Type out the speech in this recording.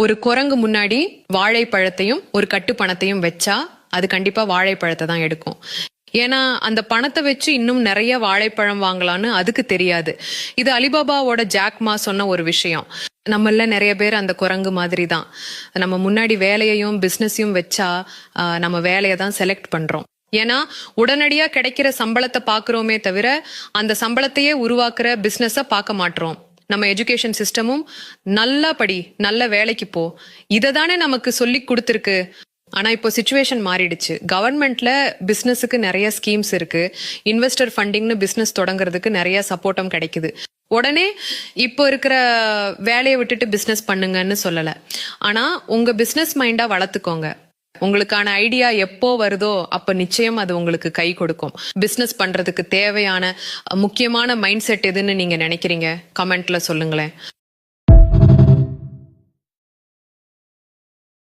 ஒரு குரங்கு முன்னாடி வாழைப்பழத்தையும் ஒரு கட்டு பணத்தையும் வச்சா அது கண்டிப்பா வாழைப்பழத்தை தான் எடுக்கும். ஏன்னா அந்த பணத்தை வச்சு இன்னும் நிறைய வாழைப்பழம் வாங்கலாம்னு அதுக்கு தெரியாது. இது அலிபாபாவோட ஜாக்மா சொன்ன ஒரு விஷயம். நம்மள நிறைய பேர் அந்த குரங்கு மாதிரி தான். நம்ம முன்னாடி வேலையையும் பிசினஸையும் வச்சா நம்ம வேலையை தான் செலக்ட் பண்றோம். ஏன்னா உடனடியா கிடைக்கிற சம்பளத்தை பாக்குறோமே தவிர அந்த சம்பளத்தையே உருவாக்குற பிசினஸ பார்க்க மாட்டோம். நம்ம எஜுகேஷன் சிஸ்டமும் நல்லா படி, நல்ல வேலைக்கு போ, இதை தானே நமக்கு சொல்லி கொடுத்துருக்கு. ஆனா இப்போ சிச்சுவேஷன் மாறிடுச்சு. கவர்மெண்ட்ல பிசினஸுக்கு நிறைய ஸ்கீம்ஸ் இருக்கு. இன்வெஸ்டர் ஃபண்டிங்னு பிசினஸ் தொடங்குறதுக்கு நிறைய சப்போர்ட்டும் கிடைக்குது. உடனே இப்போ இருக்கிற வேலையை விட்டுட்டு பிசினஸ் பண்ணுங்கன்னு சொல்லல. ஆனா உங்க பிசினஸ் மைண்டா வளர்த்துக்கோங்க. உங்களுக்கான ஐடியா எப்போ வருதோ அப்ப நிச்சயம் அது உங்களுக்கு கை கொடுக்கும். பிசினஸ் பண்றதுக்கு தேவையான முக்கியமான மைண்ட் செட் எதுன்னு நீங்க நினைக்கிறீங்க? கமெண்ட்ல சொல்லுங்களேன்.